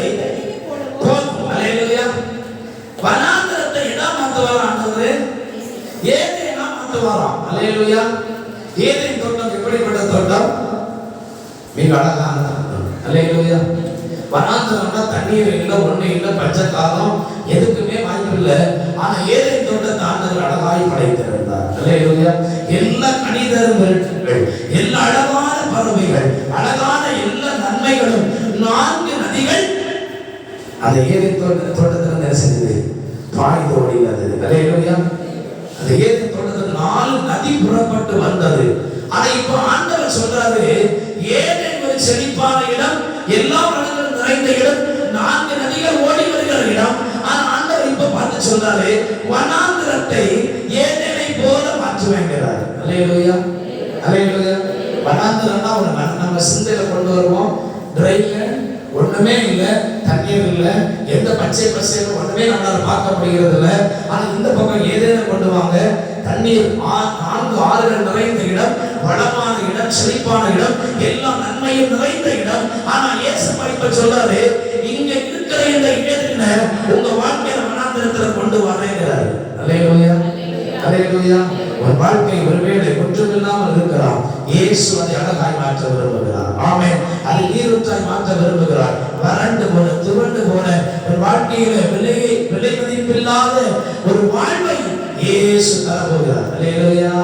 அல்லேலூயா, வனாந்திரத்தை இடம் மாற்றுவாராம் ஆண்டவர். ஏதேனா மாற்றுவாராம். அல்லேலூயா. ஏதேன் தோட்டம் எப்படிப்பட்ட தோட்டம்? மிக அழகான தோட்டம். அல்லேலூயா. வனாந்திரம்னா தண்ணீர் இல்லை, ஒண்ணு இல்லை, பஞ்சகாலம், எதுக்குமே வாய்ப்பு இல்லை. ஆனா ஏதேன் தோட்டத்தை ஆண்டவர் அழகாய் படைத்திருந்தார். அல்லேலூயா. எல்லா கனிதர்கள், எல்லா அழகான பறவைகள், அழகான எல்லா நன்மைகளும், 4 நதிகள் அந்த ஏதேன் தோட்டத்தில் நிறைந்தது, பாய்ந்து ஓடினது. அல்லேலூயா. அந்த ஏதேன் தோட்டத்தில் 4 நதி புறப்பட்டு வந்தது. ஆனா இப்ப ஆண்டவர் சொல்றாரு, ஏதேன் ஒரு செழிப்பான இடம், எல்லா வளங்களும் நிறைந்த இடம், 4 நதிகள் ஓடி வருகிற இடம். ஆனா ஆண்டவர் இப்ப பார்த்து சொல்றாரு, வனாந்திரத்தை ஏதேனை போல மாற்றுவேங்கிறார். அல்லேலூயா, அல்லேலூயா. வனாந்திரம்னா நம்ம சிந்தையில கொண்டு வருவோம், ட்ரைலேண்ட், ஒண்ணுமே இல்லை, தண்ணீர் இல்லை, எந்த பச்சை பசையும் ஒண்ணுமே நம்மளால பார்க்க முடிகிறது இல்லை. ஆனா இந்த பக்கம் ஏதேனை கொண்டு வாங்க, தண்ணீர், 4 ஆறுகள் நிறைந்த இடம், வளமான இடம், செழிப்பான இடம், எல்லா நன்மையும் நிறைந்த இடம். ஆனா இயேசு இப்ப சொல்றாரு, இங்க இருக்கிற இந்த இடத்துல உங்க வாழ்க்கையை வனாந்திரத்துல கொண்டு வரேங்கிறாரு. அல்லேலூயா, அல்லேலூயா. ஒரு வாழ்க்கை ஒருவேளை ஒன்றுமில்லாமல் இருக்கலாம், இயேசு அதை அழகாய் மாற்ற விரும்புகிறார். ஆமென். அதை நீரூற்றாய் மாற்ற விரும்புகிறார். வறண்டு போன, துவண்டு போன ஒரு வாழ்க்கையில விலை மதிப்பில்லாத ஒரு வாழ்வை இயேசு தரப்போகிறார். அல்லேலூயா,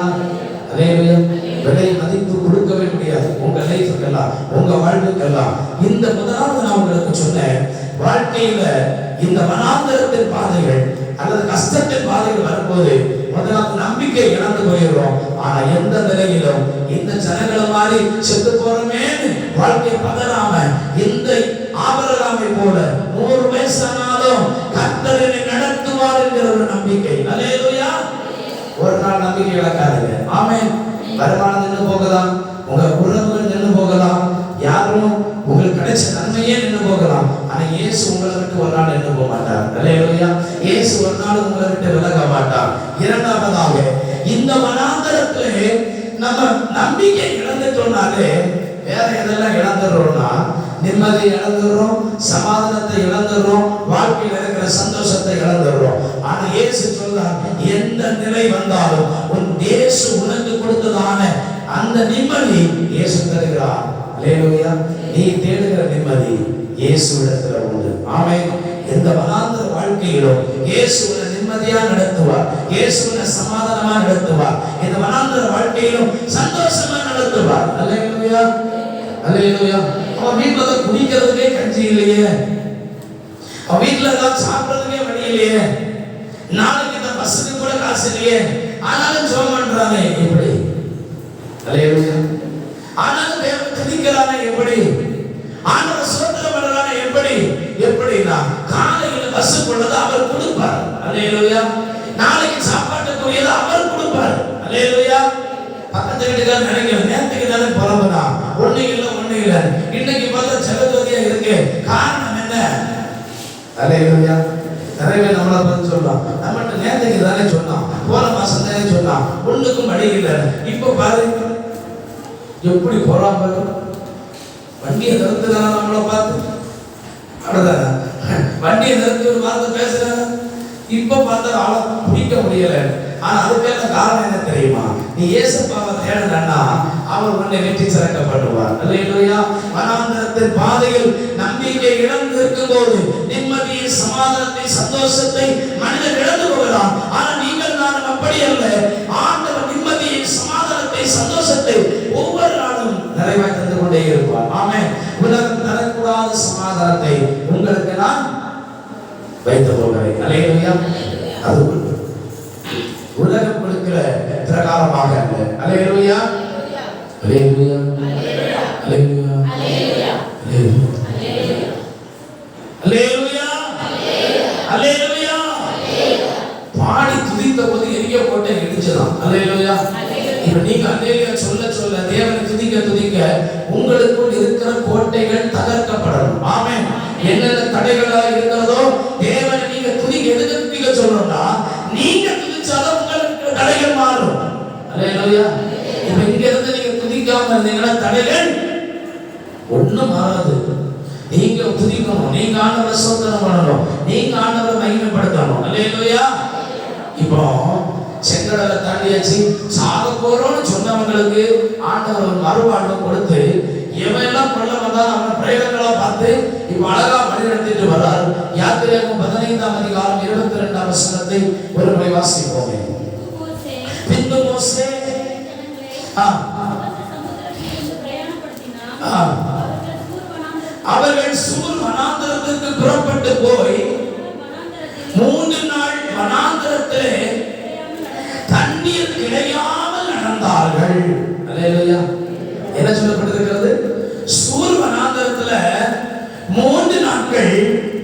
அல்லேலூயா. விலை மதிப்பு கொடுக்கவே முடியாது உங்க லைஃபுக்கெல்லாம், உங்க வாழ்வுக்கெல்லாம். இந்த முதலாவது நான் உங்களுக்கு சொன்னேன், வாழ்க்கையில இந்த வனாந்திரத்தின் பாதைகள் அல்லது கஷ்டத்தின் பாதைகள் வரும்போது முதலாவது நம்பிக்கை இழந்து போயிடுறோம். ஆனா எந்த நிலையிலும் இந்த ஜனங்களை மாதிரி செத்து போறோமேன்னு வாழ்க்கை பதறாம, இந்த ஆபிரகாமை போல 100 வயசானாலும் நம்பிக்கை. அல்லேலூயா. ஒரு நாள் நம்பிக்கை இழக்காதீங்க. ஆமென். வருமானம் நின்று போகலாம், உங்க உறவுகள் நின்று போகலாம், யாரும் உங்களுக்கு கிடைச்ச நன்மையே நின்று போகலாம். ஆனா இயேசு உங்களை விட்டு ஒரு நாள் நின்று போக மாட்டார். அல்லேலூயா. இயேசு ஒரு நாள் உங்களை விட்டு விலக மாட்டார். இரண்டாவதாக, இந்த வனாந்தரத்திலே நம்ம நம்பிக்கை இழந்துட்டோம்னாலே வேற எதெல்லாம் இழந்துடுறோம்னா, நிம்மதி இழந்துடுறோம், சமாதானத்தை இழந்துடுறோம், வாழ்க்கையில் இருக்கிற சந்தோஷத்தை இழந்துடுறோம். ஆனா இயேசு சொல்றார், எந்த நிலை வந்தாலும் உன் இயேசு உனக்கு கொடுத்ததான அந்த நிம்மதி இயேசு தருகிறார். அல்லேலூயா. நீ தேடுகிற நிம்மதி இயேசுவிடத்தில் உண்டு. ஆமென். எந்த வனாந்தர வாழ்க்கையிலும் இயேசுவை நிம்மதியா நடத்துவார், இயேசுவை சமாதானமா நடத்துவார், இந்த வனாந்தர வாழ்க்கையிலும் சந்தோஷமா நடத்துவார். அல்லேலூயா. அல்லேலூயா. அவன் வீட்டுல தான் குடிக்கிறதுக்கே கஞ்சி இல்லையே, அவன் வீட்டுல தான் சாப்பிடுறதுக்கே வழி இல்லையே, நாளைக்கு இந்த பஸ்ஸுக்கு கூட காசு இல்லையே, ஆனாலும் ஜெபம் பண்றானே எப்படி? அல்லேலூயா. ஆனாலும் தேவனை துதிக்கிறானே எப்படி? ஆண்டவர் ஸ்தோத்திரம் பண்றானே எப்படி? எப்படின்னா காலையில பஸ் கொண்டது அவர் கொடுப்பார். அல்லேலூயா. நாளைக்கு சாப்பாட்டுக்குரியது அவர் கொடுப்பார். அல்லேலூயா. பக்கத்து வீட்டுக்காரர் நினைக்கிறேன், நேற்றுக்கு தானே புறம்புனா ஒண்ணு இல்ல இன்னைக்கு பார்த்தா ஜெகஜோதியா இருக்கு, காரணம் என்ன? அல்லேலூயா. நிறைய பேர் நம்மளை பார்த்து சொல்லலாம், நம்மகிட்ட நேற்றுக்கு தானே சொன்னான், போன மாசம் தானே சொன்னான், ஒண்ணுக்கும் வழி இல்லை. இப்ப பாருங்க எப்படி போறான் பாரு. வண்டியை நிறுத்துறாங்க நம்மளை பார்த்து, அவ்வளவுதான வண்டியை நிறுத்தி ஒரு வார்த்தை பேசுறாங்க. இப்ப பார்த்தா ஆளை பிடிக்க முடியல. ஆனா அதுக்கான காரணம் என்ன தெரியுமா? நீ இயேசுவை தேடலன்னா அவர் உன்னை வெற்றி சிறக்கப்படுவார். அல்லேலூயா. வனாந்தரத்தின் பாதையில் நம்பிக்கை இழந்து இருக்கும் போது நிம்மதியை, சமாதானத்தை, சந்தோஷத்தை மனிதன் இழந்து போகிறான். ஆனா நீங்கள் நானும் அப்படி அல்ல. ஆண்டவர் நிம்மதியை, சமாதானத்தை, சந்தோஷத்தை ஒவ்வொரு நாளும் நிறைவாய் தந்து கொண்டே இருப்பார். ஆமென். உலகம் தரக்கூடாத சமாதானத்தை உங்களுக்கு நான் வைத்து போகிறேன். அல்லேலூயா. அது உலகம் கொடுக்கிற பிரகாரமாக அல்ல. அல்லேலூயா. அல்லேலூயா. அல்லேலூயா. அல்லேலூயா. அல்லேலூயா. அல்லேலூயா. பாடி துதித்த போது எரிய கோட்டை இடிச்சதாம். அல்லேலூயா. இப்ப நீங்க அல்லேலூயா சொல்ல சொல்ல தேவனை துதிக்க துதிக்க உங்களுக்குள் இருக்கிற கோட்டைகள் தகர்க்கப்படணும். ஆமென். என்னென்ன தடைகளா இருக்கிறதோ தேவனை நீங்க துதிக்க எதுக்கு துதிக்க சொல்லணும்னா, நீங்க துதிச்சாதான் உங்களுக்கு தடைகள் மாறும். அல்லேலூயா. இப்ப இங்க இருந்து நீங்க துதிக்காம இருந்தீங்கன்னா தடைகள் ஒண்ணும் மாறாது. நீங்க துதிக்கணும், நீங்க ஆண்டவரை ஸ்தோத்திரம் பண்ணணும், நீங்க ஆண்டவரை மகிமைப்படுத்தணும். அல்லேலூயா. இப்போ செங்கடலை தாண்டியாச்சு, சாக போறோம்னு சொன்னவங்களுக்கு ஆண்டவர் ஒரு மறுவாழ்வு கொடுத்து எவெல்லாம் கொள்ள வந்தாலும் அவன் பிரயோகங்களா பார்த்து இப்ப அழகா வழிநடத்திட்டு வர்றார். யாத்திரையாகமம் 15ஆம் அதிகாரம் 22ஆம் வசனத்தை ஒரு முறை வாசிப்போமே. பின்பு மோசே அவர்கள் சூர் வனாந்தரத்துக்கு புறப்பட்டு போய் 3 நாள் வனாந்தரத்திலே தண்ணீர் கிடையாமல் நடந்தார்கள். அல்லேலூயா. என்ன சொல்லப்பட்டிருக்கிறது? சூர் வனாந்தரத்துல 3 நாட்கள்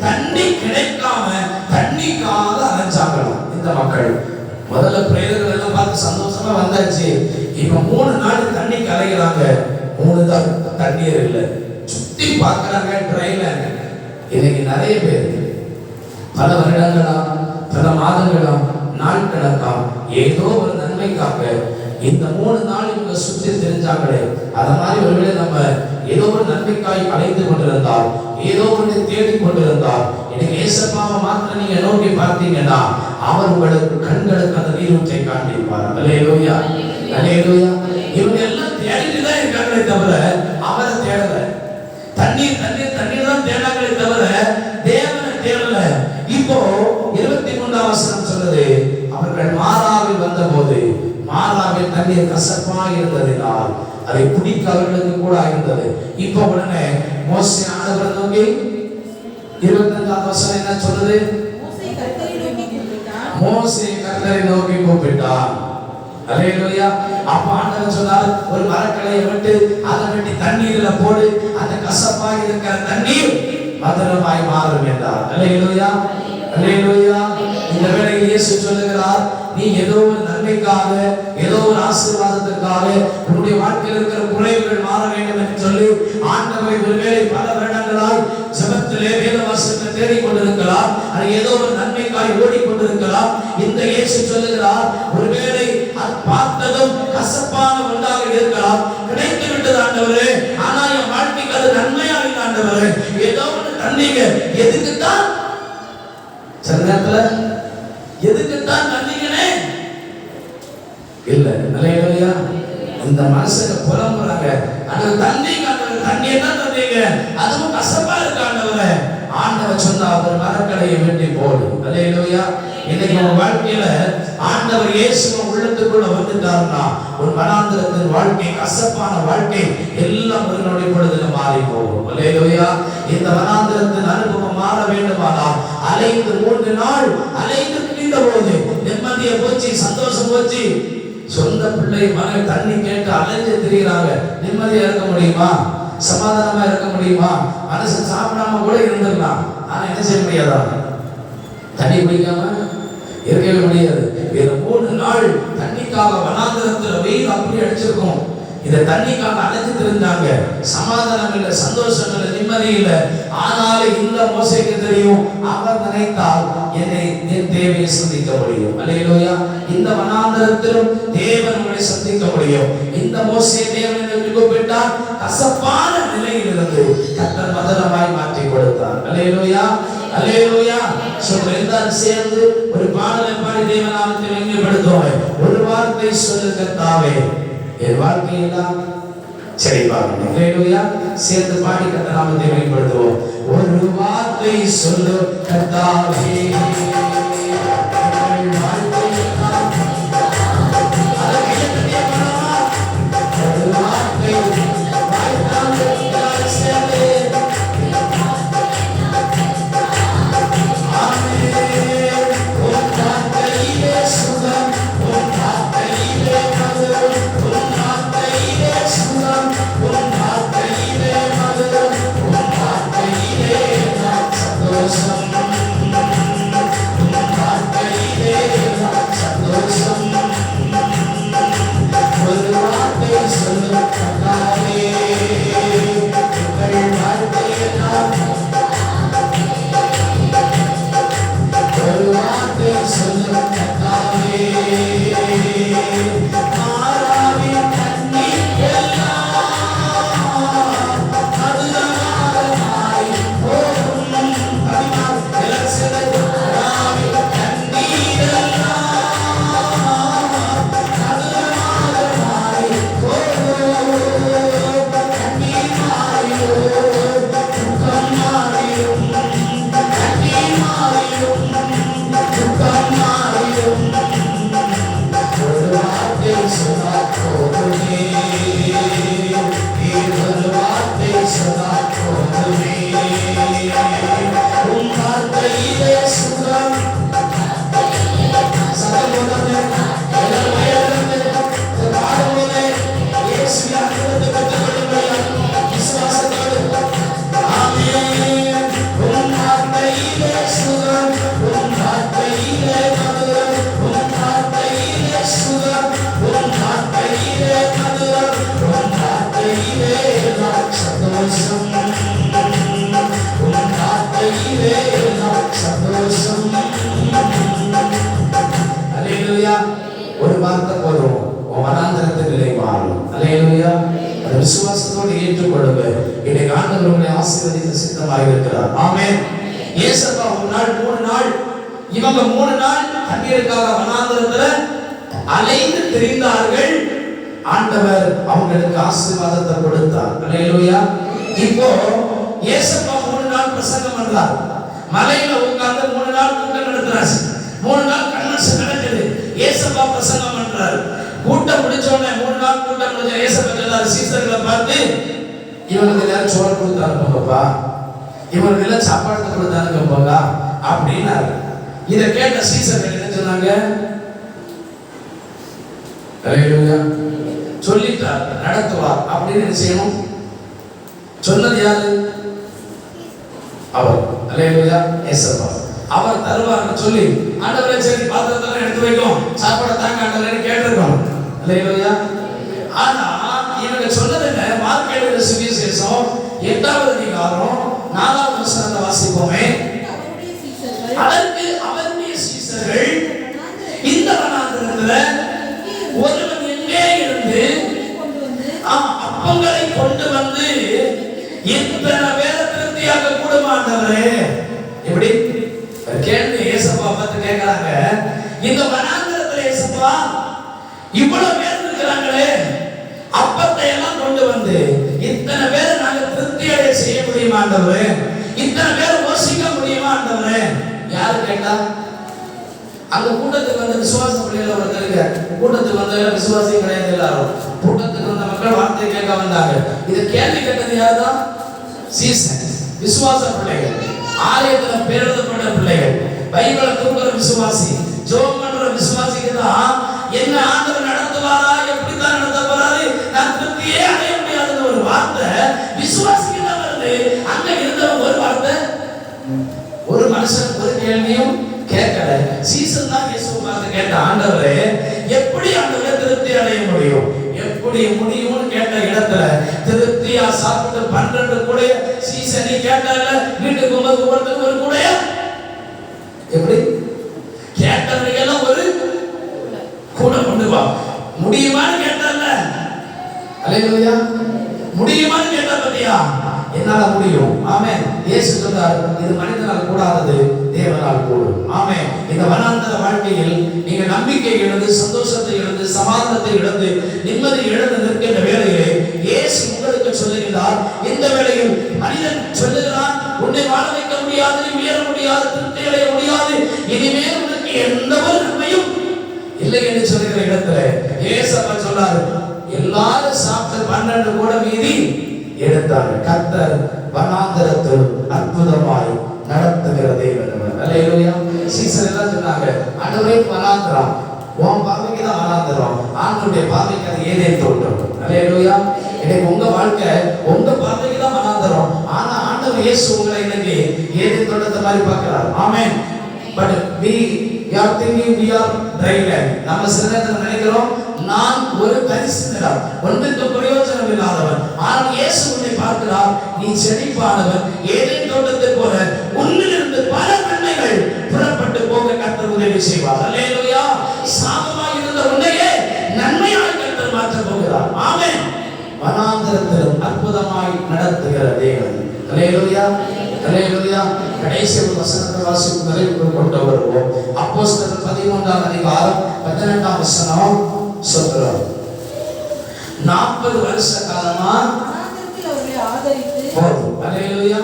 தண்ணி கிடைக்காம தண்ணிக்காக அலைஞ்சாங்களாம் இந்த மக்கள். முதல்ல பிரேதங்கள் எல்லாம் பார்த்து சந்தோஷமா வந்தாச்சு. இப்ப 3 நாள் தண்ணி கலைகிறாங்க, 3 நாள் தண்ணீர் இல்லை. சுத்தி பார்க்கறாங்க ட்ரைல. இன்னைக்கு நிறைய பேர் பல வருடங்களா, பல மாதங்களா, நாட்கணக்கா ஏதோ ஒரு நன்மைக்காக இந்த 3 நாள் இவங்க சுற்றி தெரிஞ்சாங்களே, அத மாதிரி ஒருவேளை நம்ம ஏதோ ஒரு நன்மைக்காய் அலைந்து கொண்டிருந்தால், ஏதோ ஒன்று தேடி கொண்டிருந்தால், இன்னைக்கு ஏசப்பாவை மாத்திரம் நீங்க நோக்கி பார்த்தீங்கன்னா அவர் உங்களுக்கு கண்களுக்கு அந்த நீரூற்றை காண்பிப்பார். அல்லேலூயா. அல்லேலூயா. இவங்க எல்லாம் தேடிட்டு தான் இருக்காங்களே தவிர அவரை தேடல. தண்ணீர் தண்ணீர் தண்ணீர் தான் தேடாங்களே தவிர தேவனை தேடல. இப்போ 23ஆம் வசனம் சொல்லுது, அவர்கள் மாராவில் வந்த போது மாராவில் தண்ணீர் கசப்பா இருந்ததினால் அதை குடிக்க அவர்களுக்கு கூட இருந்தது. இப்போ உடனே மோசே ஆண்டவரை நோக்கி 25ஆம் வசனம் என்ன சொல்லுது? மோசே கர்த்தரை நோக்கி கூப்பிட்டான். அல்லேலூயா. அப்ப ஆண்டவர் சொன்னார், ஒரு மரக்கலையை விட்டு அதை வெட்டி தண்ணீர்ல போடு, அந்த கசப்பா இருக்கிற தண்ணீர் மதுரமாய் மாறும் என்றார். அல்லேலூயா. அல்லேலூயா. இந்த வேளையில் இயேசு சொல்லுகிறார், நீ ஏதோ ஒரு நன்மைக்காக, ஏதோ ஒரு ஆசீர்வாதத்திற்காக உன்னுடைய வாழ்க்கையில் இருக்கிற குறைவுகள் மாற வேண்டும் என்று சொல்லி ஆண்டவரை ஒருவேளை பல வருடங்களாய் ஜெபத்திலே வேத வாசகத்தை தேடிக் கொண்டிருக்கலாம், அது ஏதோ ஒரு நன்மைக்காய் ஓடிக்கொண்டிருக்கலாம். இந்த இயேசு சொல்லுகிறார், ஒருவேளை அது பார்த்ததும் கசப்பான ஒன்றாக இருக்கலாம், கிடைத்து விட்டது ஆண்டவரே, ஆனால் என் வாழ்க்கைக்கு அது நன்மையாக இல்லை ஆண்டவரே, ஏதோ ஒன்று தந்தீங்க, எதுக்குத்தான் சில நேரத்துல எதுக்குத்தான் தந்தீங்கனே இல்ல. அல்லேலூயா. இந்த மனசுக்கு புலம்புறாங்க, ஆண்டவர் தந்தீங்க, ஆண்டவர் தண்ணியை தான் தந்தீங்க, அதுவும் கசப்பா இருக்கு ஆண்டவரே. ஆண்டவர் சொன்னா அவர் மரக்கடையை வெட்டி போடு. அல்லேலூயா. இன்னைக்கு உன் வாழ்க்கையில ஆண்டவர் இயேசுவை உள்ளத்துக்குள்ள வந்துட்டாருன்னா உன் வனாந்திரத்தின் வாழ்க்கை, கசப்பான வாழ்க்கை எல்லாம் ஒரு நொடி பொழுதுல மாறி போகும். அல்லேலூயா. இந்த வனாந்திரத்தின் அனுபவம் மாற வேண்டுமானால் அலைந்து 3 நாள் அலைந்து திரிந்த போது நிம்மதியை போச்சு, சந்தோஷம் போச்சு. சொந்த பிள்ளை மகன் தண்ணி கேட்டு அலைஞ்சு திரிகிறாங்க, நிம்மதியா இருக்க முடியுமா? சமாதானமா இருக்க முடியுமா? மனசு சாப்பிடாம கூட இருந்துடலாம், ஆனா என்ன செய்ய முடியாதா? தண்ணி குடிக்காம இருக்கவே முடியாது. 3 நாள் தண்ணிக்காக வனாந்திரத்துல வெயில் அப்படி அடிச்சிருக்கும், இத தண்ணிக்காக அலைஞ்சு திரிந்தாங்க. சமாதானம் இல்லை, சந்தோஷம் இல்லை, நிம்மதி இல்லை. ஆனாலும் இந்த மோசேக்கு தெரியும், அவர் நினைத்தால் என்னை என் தேவையை சந்திக்க முடியும். அல்லேலூயா. இந்த வனாந்திரத்திலும் தேவன் உங்களை சந்திக்க முடியும். இந்த மோசே தேவனை கூப்பிட்டார், கசப்பான நிலையில் இருந்து கர்த்தர் மதுரமாய் மாற்றி கொடுத்தார். அல்லேலூயா. அல்லேலூயா. எல்லாரும் சேர்ந்து ஒரு பாடலை பாடி தேவ நாமத்தை மகிமைப்படுத்துவோம். ஒரு வார்த்தை சொல்லு கர்த்தாவே, என் வாழ்க்கையெல்லாம் செழிப்பாகட்டும். அல்லேலூயா. சேர்ந்து பாடி கர்த்தர் நாமத்தை மகிமைப்படுத்துவோம். ஒரு வார்த்தை சொல்லு கர்த்தாவே, ஒரு வார்த்தை போதும், வனாந்திரத்தின் நிலை மாறும். அல்லேலூயா. அந்த விசுவாசத்தோடு ஏற்றுக்கொள்ளுங்க. இன்னைக்கு ஆண்டவர் உங்களை ஆசீர்வதிக்க சித்தமாக இருக்கிறார். ஆமென். ஏசப்பா ஒரு நாள் 3 நாள் இவங்க 3 நாள் தண்ணீருக்காக வனாந்திரத்துல அலைந்து திரிந்தார்கள். ஆண்டவர் அவங்களுக்கு ஆசீர்வாதத்தை கொடுத்தார். அல்லேலூயா. இப்போ ஏசப்பா 3 நாள் பிரசங்கம் பண்றார். மலையில உட்கார்ந்து 3 நாள் கூட்டம் நடத்துறாரு. 3 நாள் கன்வென்ஷன் நடக்குது. ஏசப்பா பிரசங்கம் பண்றாரு. கூட்டம் முடிச்ச உடனே 3 நாள் கூட்டம் முடிஞ்ச ஏசப்பா எல்லாரும் சீசர்களை பார்த்து, இவங்களுக்கு எல்லாரும் சோறு கொடுத்தாருப்பா, இவங்களுக்கு எல்லாம் சாப்பாடு கொடுத்தாருங்கப்பா அப்படின்னாரு. இதை கேட்ட சீசர்கள் என்ன சொன்னாங்க? அல்லேலூயா. சொல்லிட்டார், நடத்துவார் அப்படின்னு என்ன செய்யணும்? சொன்னது யாரு? அவர். அல்லேலூயா. ஏசப்பா. அவர் தருவார்னு சொல்லி ஆண்டவரே சரி பாத்திரத்தெல்லாம் எடுத்து வைக்கும், சாப்பாடை தாங்க ஆண்டவரே கேட்டிருக்கோம். அல்லேலூயா. ஆனா இவங்க சொன்னதுங்க மார்க் எழுதின சுவிசேஷம் 8வது அதிகாரம் 4வது வசனத்தை வாசிப்போமே. அதற்கு அவருடைய சீஷர்கள் இந்த வனாந்திரத்துல ஒருவன் எங்கே இருந்து அப்பங்களை கொண்டு வந்து இத்தனை பேரை திருப்தியாக கூடுமாண்டவரே. எப்படி கேள்வி ஏசப்பா பார்த்து கேட்கிறாங்க, இந்த வனாந்திரத்துல ஏசப்பா இவ்வளவு பேர் இருக்கிறாங்களே, அப்பத்தை எல்லாம் கொண்டு வந்து இத்தனை பேரை நாங்க திருப்தி அடைய செய்ய முடியுமா ஆண்டவரே? இத்தனை பேரை போஷிக்க முடியுமா ஆண்டவரே? யாரு கேட்டா? அந்த கூட்டத்துக்கு வந்த விசுவாச பிள்ளைகள் ஒருத்தருங்க, கூட்டத்துக்கு வந்த விசுவாசியும் கிடையாது. எல்லாரும் கூட்டத்துக்கு வந்த மக்கள் வார்த்தை கேட்க வந்தாங்க. இதை கேள்வி கேட்டது யாருதான்? சீசன் விசுவாச பிள்ளைகள், ஆலயத்துல பேரெழுதப்பட்ட பிள்ளைகள், பைபிளை தூக்குற விசுவாசி, ஜெபம் பண்ற விசுவாசிக்கு தான் என்ன ஆண்டவர் நடத்துவாரா, எப்படித்தான் நடத்த போறாரு, நான் திருப்தியே அடைய முடியாதுன்னு ஒரு வார்த்தை விசுவாசிக்கு தான் வருது. அங்க இருந்தவங்க ஒரு வார்த்தை, ஒரு மனுஷன் ஒரு கேள்வியும் கேட்கல. சீசன் தான் இயேசுவை பார்த்து கேட்ட, ஆண்டவரே எப்படி ஆண்டவரே திருப்தி அடைய முடியும், எப்படி முடியும்னு கேட்ட இடத்துல திருப்தியா சாப்பிட்டு 12 கூட சீசன் கேட்டால வீட்டுக்கு போறதுக்கு ஒரு கூட எப்படி கேட்டவங்க எல்லாம் ஒரு கூட கொண்டு வா முடியுமான்னு கேட்டால. அல்லேலூயா. முடியுமான்னு கேட்டா பத்தியா, என்னால முடியும். ஆமென். இயேசு சொன்னார், இது மனிதனால் கூடாதது தேவனால் கூடும். ஆமென். இந்த வனாந்தர வாழ்க்கையில் நீங்க நம்பிக்கை இழந்து, சந்தோஷத்தை இழந்து, சமாதானத்தை இழந்து, நிம்மதி இழந்து நிற்கின்ற வேளையிலே இயேசு உங்களுக்கு சொல்லுகிறார், இந்த வேளையில் மனிதன் சொல்லுகிறான், உன்னை வாழ வைக்க முடியாது, உயர முடியாது, திருப்தி அடைய முடியாது, இனிமேல் உனக்கு எந்த ஒரு நன்மையும் இல்லை என்று சொல்லுகிற இடத்துல இயேசப்பா சொன்னார், எல்லாரும் சாப்பிட்டு 12 கூட மீதி எடுத்தார். கர்த்தர் வனாந்தரத்தில் அற்புதமாய் நடத்துகிற தேவன். அல்லேலூயா. சீசர் எல்லாம் சொன்னாங்க, ஆண்டவரே வனாந்தரம் உன் பார்வைக்கு தான் வனாந்தரம், ஆண்டவருடைய பார்வைக்கு அது ஏதேன் தோட்டம். அல்லேலூயா. இன்னைக்கு உங்க வாழ்க்கை உங்க பார்வைக்கு தான் வனாந்தரம், ஆனா ஆண்டவர் இயேசு உங்களை இன்னைக்கு ஏதேன் தோட்டத்தை மாதிரி பார்க்கிறார். Amen. But we are thinking we are dry land. நம்ம சில நேரத்துல நினைக்கிறோம் நான் ஒரு தரிசு நிலம், ஒன்றுக்கு பிரயோஜனம் இல்லாதவன். ஆனால் இயேசு உன்னை பார்க்கிறார், நீ செழிப்பானவன், ஏதேன் தோட்டத்தை போல உன்னிலிருந்து பல நன்மைகள் புறப்பட்டு போக கர்த்தர் உதவி செய்வார். அல்லேலூயா. சாபமாய் இருந்த உன்னையே நன்மையாய் கர்த்தர் மாற்ற போகிறார். ஆமென். வனாந்தரத்தில் அற்புதமாய் நடத்துகிற தேவன். அல்லேலூயா. அல்லேலூயா. கடைசி வசனத்தை வாசித்து நிறைவு கொண்டு வருவோம். அப்போஸ்தலர் 13ஆம் அதிகாரம் 18ஆம் வசனம் சொல்றார், 40 வருஷ காலமா போதும். அல்லேலூயா.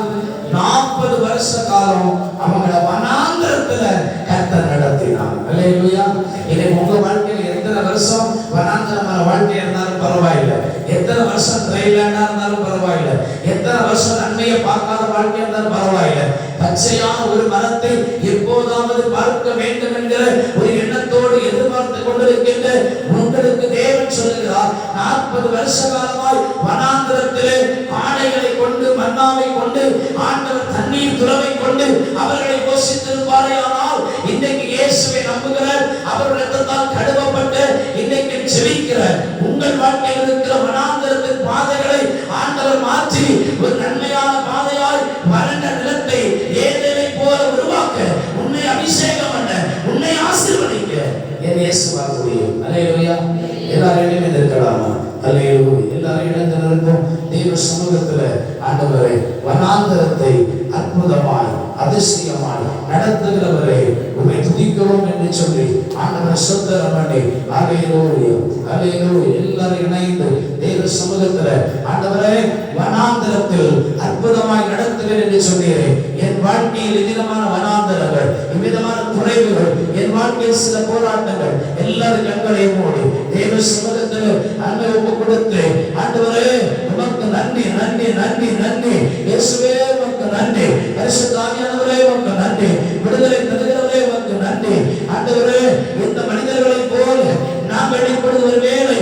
40 வருஷ காலம் அவங்கள வனாந்தரத்துல கர்த்தர் நடத்தினார். அல்லேலூயா. இது உங்க வாழ்க்கையில் எத்தனை வருஷம் வனாந்தரமான வாழ்க்கை இருந்தாலும் பரவாயில்லை, எத்தனை வருஷம் ட்ரைலாண்டா இருந்தாலும் பரவாயில்லை, எத்தனை வருஷம் நன்மையை பார்க்காத வாழ்க்கை இருந்தாலும் பரவாயில்லை, பச்சையான ஒரு மரத்தை எப்போதாவது பார்க்க வேண்டும் என்கிற ஒரு எண்ணத்தோடு எதிர்பார்த்து கொண்டிருக்கின்ற உங்களுக்கு தேவன் சொல்லுகிறார், 40 வருஷ காலமாய் வனாந்தரத்திலே ஆடைகளை கொண்டு, மன்னாவை கொண்டு, ஆண்டவர் தண்ணீர் துறவை கொண்டு அவர்களை போஷித்திருப்பாரே. ஆனால் இன்றைக்கு இயேசுவை நம்புகிற, அவர் இரத்தத்தால் கழுவப்பட்ட, இன்றைக்கு ஜெபிக்கிற உங்கள் வாழ்க்கையில் இருக்கிற வனாந்தரத்தின் பாதைகளை ஆண்டவர் மாற்றி ஒரு நன்மையான பாதையாய் வறண்ட நிலத்தை ஏதேனை போல உருவாக்க, உன்னை அபிஷேகம் பண்ண, உன்னை ஆசீர்வதிக்க என் இயேசுவால் முடியும். அல்லேலூயா. எல்லாரும் இருக்கலாமா? அல்லேலூயா. எல்லாரும் இடத்திலிருக்கும் தேவ சமூகத்தில் ஆண்டவரை வனாந்தரத்தை அற்புதமாய் அதிசயமாய் நடத்துகிறவரை உம்மை துதிக்கிறோம் என்று சொல்லி ஆண்டவரை ஸ்தோத்திரம் பண்ணி அல்லேலூயா அல்லேலூயா எல்லாரும் இணைந்து தேவ சமூகத்தில் ஆண்டவரே வனாந்தரத்தில் அற்புதமாய் நடத்துகிறேன் என்று சொன்னீரேன். என் வாழ்க்கையில் இவ்விதமான வனாந்தரங்கள், இவ்விதமான குறைவுகள், என் வாழ்க்கையில் சில போராட்டங்கள், எல்லாரும் கண்களை மூடி தேவ சமூகத்தில் அன்பை ஒப்பு கொடுத்து ஆண்டவரே உமக்கு நன்றி நன்றி நன்றி நன்றி, இயேசுவே உமக்கு நன்றி, பரிசுத்த ஆவியானவரே உமக்கு நன்றி, விடுதலை தருகிறவரே உமக்கு நன்றி. ஆண்டவரே இந்த மனிதர்களை போல நாம் வெளிப்படுவது ஒரு வேளை